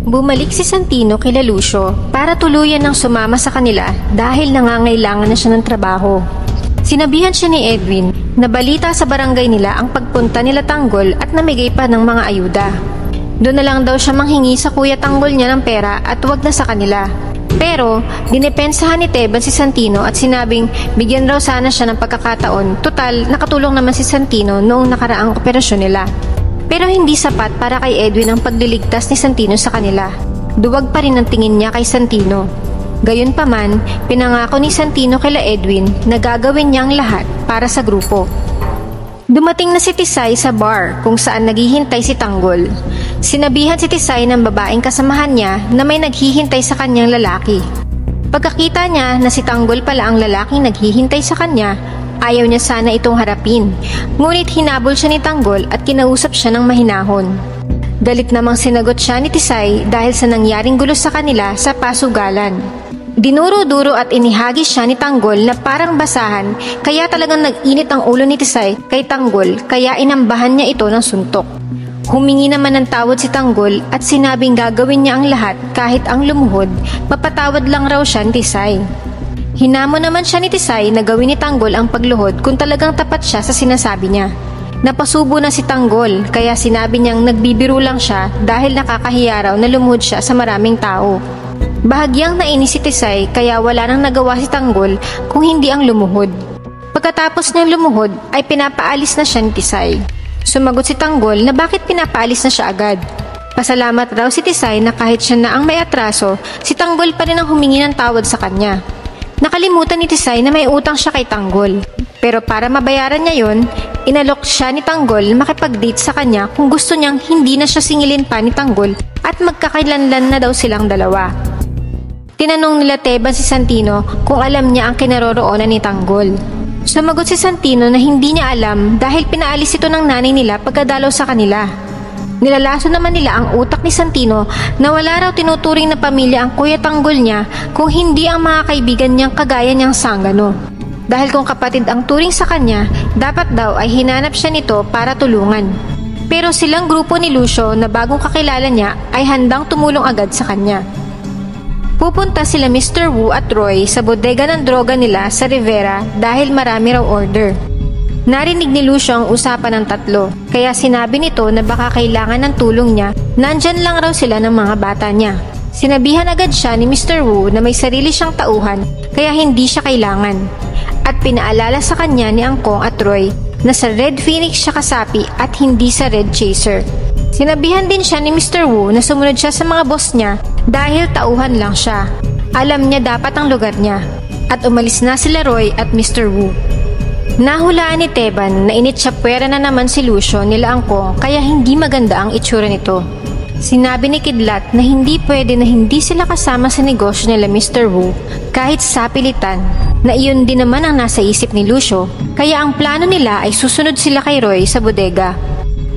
Bumalik si Santino kila Lucio para tuluyan ng sumama sa kanila dahil nangangailangan na siya ng trabaho. Sinabihan siya ni Edwin na balita sa barangay nila ang pagpunta nila Tanggol at namigay pa ng mga ayuda. Doon na lang daw siya manghingi sa kuya Tanggol niya ng pera at wag na sa kanila. Pero dinepensahan ni Teban si Santino at sinabing bigyan raw sana siya ng pagkakataon, total nakatulong naman si Santino noong nakaraang operasyon nila. Pero hindi sapat para kay Edwin ang pagliligtas ni Santino sa kanila. Duwag pa rin ang tingin niya kay Santino. Gayunpaman, pinangako ni Santino kila Edwin na gagawin niya ang lahat para sa grupo. Dumating na si Tisay sa bar kung saan naghihintay si Tanggol. Sinabihan si Tisay ng babaeng kasamahan niya na may naghihintay sa kanyang lalaki. Pagkakita niya na si Tanggol pala ang lalaking naghihintay sa kanya, ayaw niya sana itong harapin. Ngunit hinabol siya ni Tanggol at kinausap siya ng mahinahon. Galit namang sinagot siya ni Tisay dahil sa nangyaring gulo sa kanila sa pasugalan. Dinuro-duro at inihagis siya ni Tanggol na parang basahan, kaya talagang nag-init ang ulo ni Tisay kay Tanggol kaya inambahan niya ito ng suntok. Humingi naman ng tawad si Tanggol at sinabing gagawin niya ang lahat kahit ang lumuhod, mapatawad lang raw siya ni Tisay. Hinamon naman siya ni Tisay na gawin ni Tanggol ang pagluhod kung talagang tapat siya sa sinasabi niya. Napasubo na si Tanggol kaya sinabi niyang nagbibiro lang siya dahil nakakahiya raw na lumuhod siya sa maraming tao. Bahagyang nainis si Tisay kaya wala nang nagawa si Tanggol kung hindi ang lumuhod. Pagkatapos niyang lumuhod ay pinapaalis na siya ni Tisay. Sumagot si Tanggol na bakit pinapaalis na siya agad. Pasalamat raw si Tisay na kahit siya na ang may atraso, si Tanggol pa rin ang humingi ng tawad sa kanya. Nakalimutan ni Tisay na may utang siya kay Tanggol. Pero para mabayaran niya yon, inalok siya ni Tanggol na makipag-date sa kanya kung gusto niyang hindi na siya singilin pa ni Tanggol at magkakailanlan na daw silang dalawa. Tinanong nila Teban si Santino kung alam niya ang kinaroroonan ni Tanggol. Sumagot si Santino na hindi niya alam dahil pinaalis ito ng nanay nila pagkadalaw sa kanila. Nilalaso naman nila ang utak ni Santino na wala raw tinuturing na pamilya ang kuya Tanggol niya kung hindi ang mga kaibigan niyang kagaya niyang Sangano. Dahil kung kapatid ang turing sa kanya, dapat daw ay hinanap siya nito para tulungan. Pero silang grupo ni Lucio na bagong kakilala niya ay handang tumulong agad sa kanya. Pupunta sila Mr. Wu at Roy sa bodega ng droga nila sa Rivera dahil marami raw order. Narinig ni Lucio ang usapan ng tatlo, kaya sinabi nito na baka kailangan ng tulong niya, nandyan lang raw sila ng mga bata niya. Sinabihan agad siya ni Mr. Wu na may sarili siyang tauhan, kaya hindi siya kailangan. At pinaalala sa kanya ni Angkong at Roy na sa Red Phoenix siya kasapi at hindi sa Red Chaser. Sinabihan din siya ni Mr. Wu na sumunod siya sa mga boss niya dahil tauhan lang siya. Alam niya dapat ang lugar niya. At umalis na sila Roy at Mr. Wu. Nahulaan ni Teban na initsapwera na naman si Lucio nila Angkong kaya hindi maganda ang itsura nito. Sinabi ni Kidlat na hindi pwede na hindi sila kasama sa negosyo nila Mr. Wu kahit sa pilitan, na iyon din naman ang nasa isip ni Lucio kaya ang plano nila ay susunod sila kay Roy sa bodega.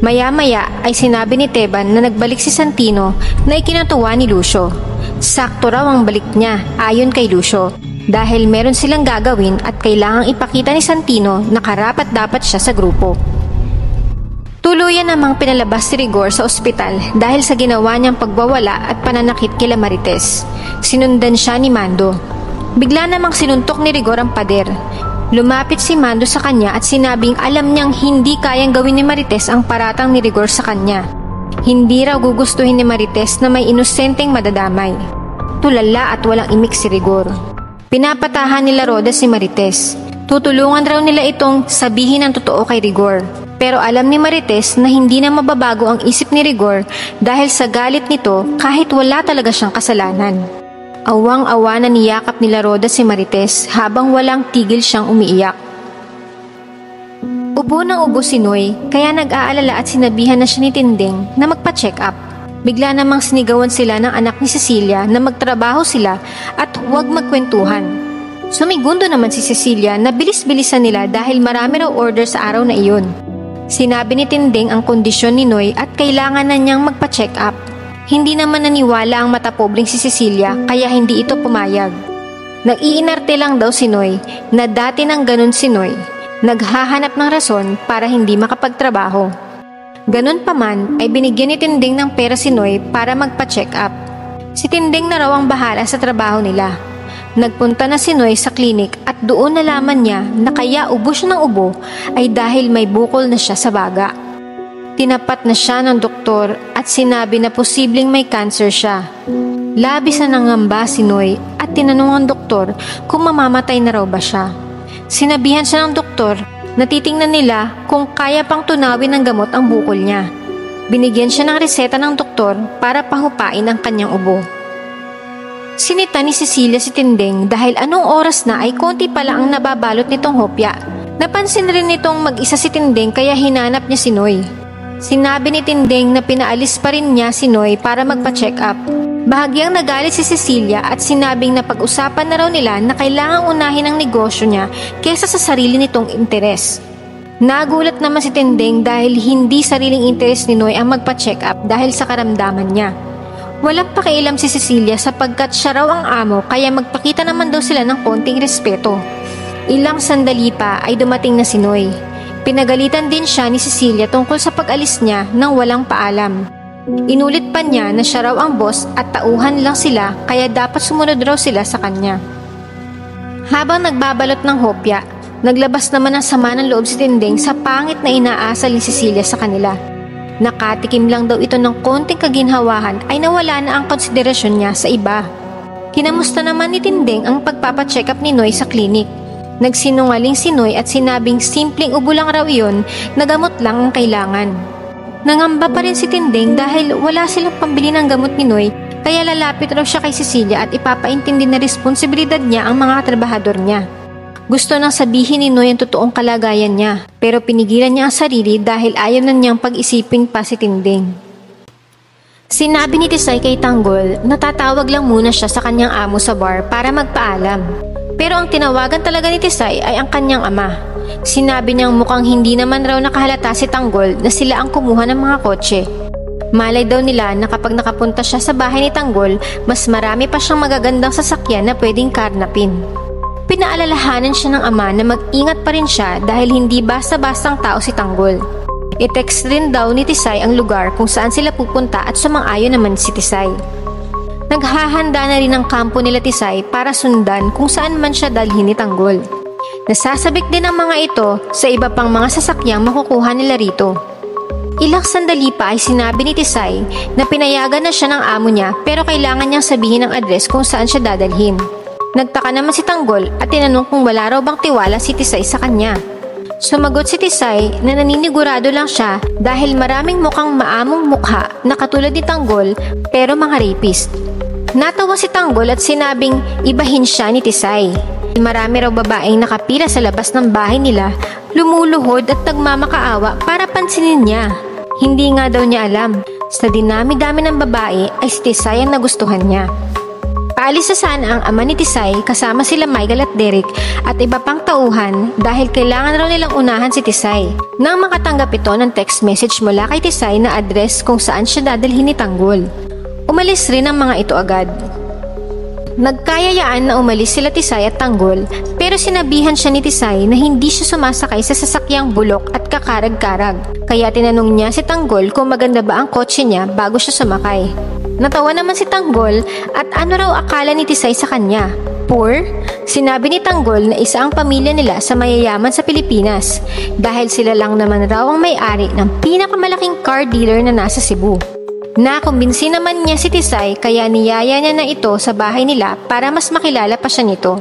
Maya-maya ay sinabi ni Teban na nagbalik si Santino na ikinatuwa ni Lucio. Sakto raw ang balik niya ayon kay Lucio dahil meron silang gagawin at kailangang ipakita ni Santino na karapat-dapat siya sa grupo. Tuluyan namang pinalabas si Rigor sa ospital dahil sa ginawa niyang pagwawala at pananakit kila Marites. Sinundan siya ni Mando. Bigla namang sinuntok ni Rigor ang pader. Lumapit si Mando sa kanya at sinabing alam niyang hindi kayang gawin ni Marites ang paratang ni Rigor sa kanya. Hindi raw gugustuhin ni Marites na may inosenteng madadamay. Tulala at walang imik si Rigor. Pinapatahan nila Roda si Marites. Tutulungan raw nila itong sabihin ang totoo kay Rigor. Pero alam ni Marites na hindi na mababago ang isip ni Rigor dahil sa galit nito kahit wala talaga siyang kasalanan. Awang-awa na niyakap nila Roda si Marites habang walang tigil siyang umiiyak. Ubo ng ubo si Noy kaya nag-aalala at sinabihan na siya ni Tinding na magpa-check up. Bigla namang sinigawan sila ng anak ni Cecilia na magtrabaho sila at huwag magkwentuhan. Sumigundo naman si Cecilia na bilis-bilisan nila dahil marami raw order sa araw na iyon. Sinabi ni Tinding ang kondisyon ni Noy at kailangan na niyang magpa-check up. Hindi naman naniwala ang matapobling si Cecilia kaya hindi ito pumayag. Nag-iinarte lang daw si Noy na dati nang ganun si Noy. Naghahanap ng rason para hindi makapagtrabaho. Ganun pa man ay binigyan ni Tinding ng pera si Noy para magpa-check up. Si Tinding na raw ang bahala sa trabaho nila. Nagpunta na si Noy sa klinik at doon nalaman niya na kaya ubo siya ng ubo ay dahil may bukol na siya sa baga. Tinapat na siya ng doktor at sinabi na posibleng may cancer siya. Labis na nangamba si Noy at tinanong ang doktor kung mamamatay na raw ba siya. Sinabihan siya ng doktor na titingnan nila kung kaya pang tunawin ng gamot ang bukol niya. Binigyan siya ng reseta ng doktor para pahupain ang kanyang ubo. Sinita ni Cecilia si Tinding dahil anong oras na ay konti pa lang ang nababalot nitong hopya. Napansin rin nitong mag-isa si Tinding kaya hinanap niya si Noy. Sinabi ni Tinding na pinaalis pa rin niya si Noy para magpa-check up. Bahagyang nagalit si Cecilia at sinabing na pag-usapan na raw nila na kailangang unahin ang negosyo niya kesa sa sarili nitong interes. Nagulat naman si Tinding dahil hindi sariling interes ni Noy ang magpa-check up dahil sa karamdaman niya. Walang pakialam si Cecilia sapagkat siya raw ang amo kaya magpakita naman daw sila ng konting respeto. Ilang sandali pa ay dumating na si Noy. Pinagalitan din siya ni Cecilia tungkol sa pag-alis niya nang walang paalam. Inulit pa niya na siya raw ang boss at tauhan lang sila kaya dapat sumunod raw sila sa kanya. Habang nagbabalot ng hopya, naglabas naman ng sama ng loob si Tinding sa pangit na inaasal ni Cecilia sa kanila. Nakatikim lang daw ito ng konting kaginhawahan ay nawala na ang konsiderasyon niya sa iba. Kinamusta naman ni Tinding ang pagpapacheck up ni Noy sa klinik. Nagsinungaling si Noy at sinabing simpleng ubo lang raw iyon, nagamot lang ang kailangan. Nangamba pa rin si Tinding dahil wala silang pambili ng gamot ni Noy kaya lalapit raw siya kay Cecilia at ipapaintindi na responsibilidad niya ang mga katrabahador niya. Gusto nang sabihin ni Noy ang totoong kalagayan niya pero pinigilan niya ang sarili dahil ayaw na niyang pag-isipin pa si Tinding. Sinabi ni Tisay kay Tanggol na tatawag lang muna siya sa kanyang amo sa bar para magpaalam. Pero ang tinawagan talaga ni Tisay ay ang kanyang ama. Sinabi niyang mukhang hindi naman raw nakahalata si Tanggol na sila ang kumuha ng mga kotse. Malay daw nila na kapag nakapunta siya sa bahay ni Tanggol, mas marami pa siyang magagandang sasakyan na pwedeng karnapin. Pinaalalahanan siya ng ama na mag-ingat pa rin siya dahil hindi basta-bastang tao si Tanggol. I-text rin daw ni Tisay ang lugar kung saan sila pupunta at sumang-ayon naman si Tisay. Naghahanda na rin ang kampo nila Tisay para sundan kung saan man siya dalhin ni Tanggol. Nasasabik din ang mga ito sa iba pang mga sasakyang makukuha nila rito. Ilang sandali pa ay sinabi ni Tisay na pinayagan na siya ng amo niya pero kailangan niyang sabihin ang address kung saan siya dadalhin. Nagtaka naman si Tanggol at tinanong kung wala raw bang tiwala si Tisay sa kanya. Sumagot si Tisay na naninigurado lang siya dahil maraming mukhang maamong mukha na katulad ni Tanggol pero mga rapist. Natawa si Tanggol at sinabing ibahin siya ni Tisay. Marami raw babaeng nakapila sa labas ng bahay nila, lumuluhod at nagmamakaawa para pansinin niya. Hindi nga daw niya alam, sa dinami-dami ng babae ay si Tisay ang nagustuhan niya. Paalis na sana ang ama ni Tisay kasama sila Michael at Derek at iba pang tauhan dahil kailangan raw nilang unahan si Tisay. Nang makatanggap ito ng text message mula kay Tisay na address kung saan siya dadalhin ni Tanggol. Umalis rin ang mga ito agad. Nagkayayaan na umalis sila Tisay at Tanggol pero sinabihan siya ni Tisay na hindi siya sumasakay sa sasakyang bulok at kakarag-karag. Kaya tinanong niya si Tanggol kung maganda ba ang kotse niya bago siya sumakay. Natawa naman si Tanggol at ano raw akala ni Tisay sa kanya? Poor? Sinabi ni Tanggol na isa ang pamilya nila sa mayayaman sa Pilipinas dahil sila lang naman raw ang may-ari ng pinakamalaking car dealer na nasa Cebu. Nakumbinsi naman niya si Tisay kaya niyaya niya na ito sa bahay nila para mas makilala pa siya nito.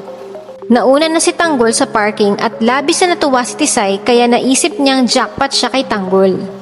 Nauna na si Tanggol sa parking at labis na natuwa si Tisay kaya naisip niyang jackpot siya kay Tanggol.